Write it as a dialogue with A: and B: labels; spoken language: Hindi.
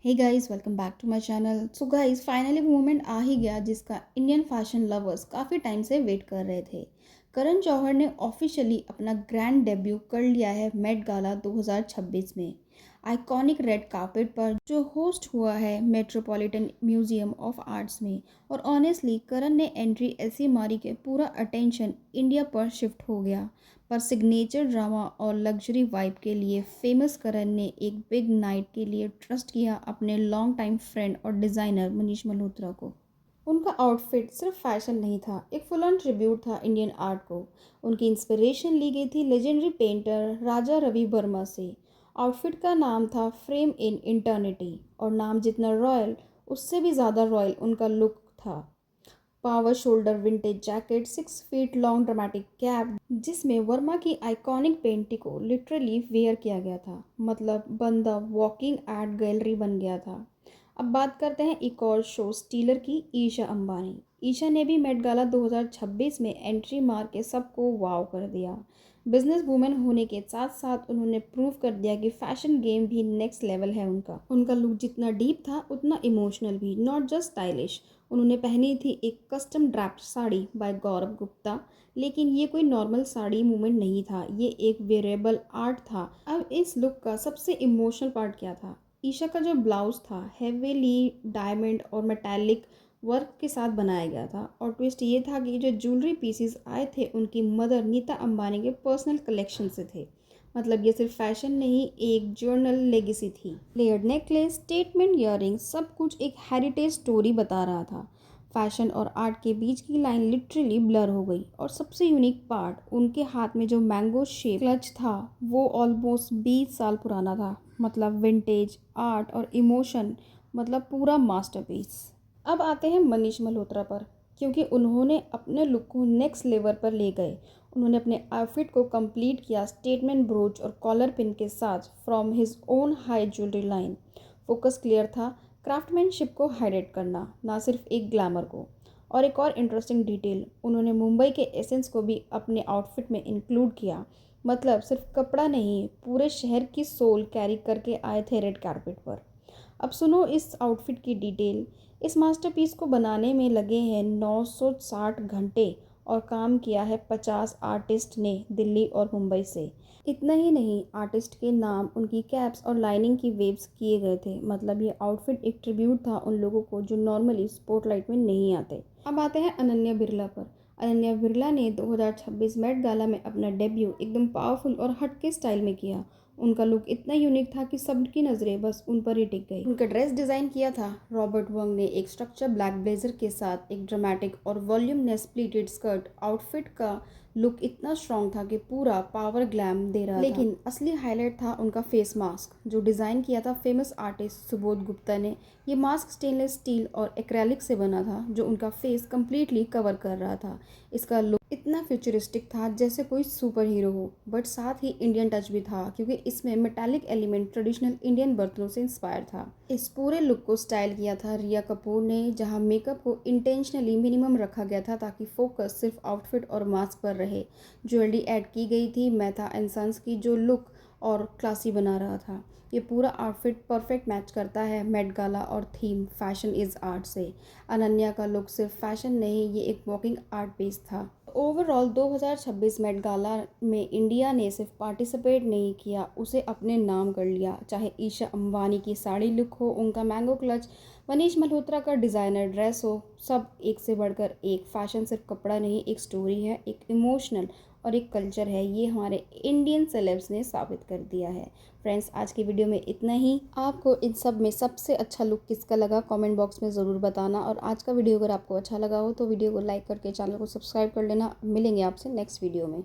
A: Hey guys, welcome back to my channel. So guys, finally वो मोमेंट आ ही गया जिसका इंडियन फैशन लवर्स काफ़ी टाइम से वेट कर रहे थे। करण जौहर ने ऑफिशियली अपना ग्रैंड डेब्यू कर लिया है मेट गाला 2026 में, आइकॉनिक रेड कार्पेट पर जो होस्ट हुआ है मेट्रोपॉलिटन म्यूजियम ऑफ आर्ट्स में। और ऑनेस्टली करण ने एंट्री ऐसी मारी कि पूरा अटेंशन इंडिया पर शिफ्ट हो गया। पर सिग्नेचर ड्रामा और लग्जरी वाइब के लिए फेमस करण ने एक बिग नाइट के लिए ट्रस्ट किया अपने लॉन्ग टाइम फ्रेंड और डिज़ाइनर मनीष मल्होत्रा को। उनका आउटफिट सिर्फ फैशन नहीं था, एक फुल ऑन ट्रिब्यूट था इंडियन आर्ट को। उनकी इंस्पिरेशन ली गई थी लेजेंडरी पेंटर राजा रवि वर्मा से। आउटफिट का नाम था फ्रेम इन इंटर्निटी, और नाम जितना रॉयल उससे भी ज़्यादा रॉयल उनका लुक था। Power shoulder vintage jacket, 6 feet long dramatic cap जिसमें वर्मा की आइकॉनिक पेंटिंग को लिटरली वेयर किया गया था, मतलब बंदा वॉकिंग आर्ट गैलरी बन गया था। अब बात करते हैं एक और शो स्टीलर की, ईशा अंबानी। ईशा ने भी मेट गाला 2026 में एंट्री मार के सबको वाव कर दिया। बिजनेस वूमेन होने के साथ साथ उन्होंने प्रूव कर दिया कि फैशन गेम भी नेक्स्ट लेवल है उनका। उनका लुक जितना डीप था उतना इमोशनल भी, नॉट जस्ट स्टाइलिश। उन्होंने पहनी थी एक कस्टम ड्रैप्ड साड़ी बाय गौरव गुप्ता, लेकिन ये कोई नॉर्मल साड़ी मूवमेंट नहीं था, ये एक वेरिएबल आर्ट था। अब इस लुक का सबसे इमोशनल पार्ट क्या था? ईशा का जो ब्लाउज था हेवीली डायमंड और मेटालिक वर्क के साथ बनाया गया था, और ट्विस्ट ये था कि जो ज्वेलरी पीसेस आए थे उनकी मदर नीता अंबानी के पर्सनल कलेक्शन से थे। मतलब ये सिर्फ फैशन नहीं, एक जर्नल लेगेसी थी। लेयर्ड नेकलेस, स्टेटमेंट ईयरिंग, सब कुछ एक हेरिटेज स्टोरी बता रहा था। फैशन और आर्ट के बीच की लाइन लिटरली ब्लर हो गई। और सबसे यूनिक पार्ट, उनके हाथ में जो मैंगो शेप क्लच था वो ऑलमोस्ट 20 साल पुराना था। मतलब विंटेज आर्ट और इमोशन, मतलब पूरा मास्टरपीस। अब आते हैं मनीष मल्होत्रा पर, क्योंकि उन्होंने अपने लुक को नेक्स्ट लेवल पर ले गए। उन्होंने अपने आउटफिट को कंप्लीट किया स्टेटमेंट ब्रोच और कॉलर पिन के साथ from his own high jewellery line. Focus clear था, क्राफ्टमैनशिप को हाईलाइट करना, ना सिर्फ एक ग्लैमर को। और एक और इंटरेस्टिंग डिटेल, उन्होंने मुंबई के एसेंस को भी अपने आउटफिट में इंक्लूड किया। मतलब सिर्फ कपड़ा नहीं, पूरे शहर की सोल कैरी करके आए थे रेड कारपेट पर। अब सुनो इस आउटफिट की डिटेल। इस मास्टरपीस को बनाने में लगे हैं 960 घंटे, और काम किया है 50 आर्टिस्ट ने दिल्ली और मुंबई से। इतना ही नहीं, आर्टिस्ट के नाम, उनकी कैप्स और लाइनिंग की वेव्स किए गए थे। मतलब ये आउटफिट एक ट्रिब्यूट था उन लोगों को जो नॉर्मली स्पॉटलाइट में नहीं आते। अब आते हैं अनन्या बिरला पर। अनन्या बिरला ने 2026 मेट गाला में अपना डेब्यू एकदम पावरफुल और हटके स्टाइल में किया। उनका लुक इतना यूनिक था कि सबकी नज़रें बस उन पर ही टिक गई। उनका ड्रेस डिज़ाइन किया था रॉबर्ट वंग ने, एक स्ट्रक्चर ब्लैक ब्लेजर के साथ एक ड्रामेटिक और वॉल्यूमनेस प्लीटेड स्कर्ट। आउटफिट का लुक इतना स्ट्रॉन्ग था कि पूरा पावर ग्लैम दे रहा था। लेकिन असली हाईलाइट था उनका फेस मास्क, जो डिज़ाइन किया था फेमस आर्टिस्ट सुबोध गुप्ता ने। ये मास्क स्टेनलेस स्टील और एक्रेलिक से बना था, जो उनका फेस कम्प्लीटली कवर कर रहा था। इसका लुक इतना फ्यूचरिस्टिक था जैसे कोई सुपर हीरो हो, बट साथ ही इंडियन टच भी था, क्योंकि इसमें मेटालिक एलिमेंट ट्रेडिशनल इंडियन बर्तनों से इंस्पायर था। इस पूरे लुक को स्टाइल किया था रिया कपूर ने, जहां मेकअप को इंटेंशनली मिनिमम रखा गया था ताकि फोकस सिर्फ आउटफिट और मास्क पर रहे। ज्वेलरी ऐड की गई थी मेथा एंड सन्स की, जो लुक और क्लासी बना रहा था। ये पूरा आउटफिट परफेक्ट मैच करता है मेट गाला और थीम फैशन इज़ आर्ट से। अनन्या का लुक सिर्फ फैशन नहीं, ये एक वॉकिंग आर्ट पीस था। ओवरऑल 2026 मेट गाला में इंडिया ने सिर्फ पार्टिसिपेट नहीं किया, उसे अपने नाम कर लिया। चाहे ईशा अंबानी की साड़ी लुक हो, उनका मैंगो क्लच, मनीष मल्होत्रा का डिज़ाइनर ड्रेस हो, सब एक से बढ़कर एक। फैशन सिर्फ कपड़ा नहीं, एक स्टोरी है, एक इमोशनल और एक कल्चर है। ये हमारे इंडियन सेलेब्स ने साबित कर दिया है। फ्रेंड्स, आज की वीडियो में इतना ही। आपको इन सब में सबसे अच्छा लुक किसका लगा कमेंट बॉक्स में ज़रूर बताना। और आज का वीडियो अगर आपको अच्छा लगा हो तो वीडियो को लाइक करके चैनल को सब्सक्राइब कर लेना। मिलेंगे आपसे नेक्स्ट वीडियो में।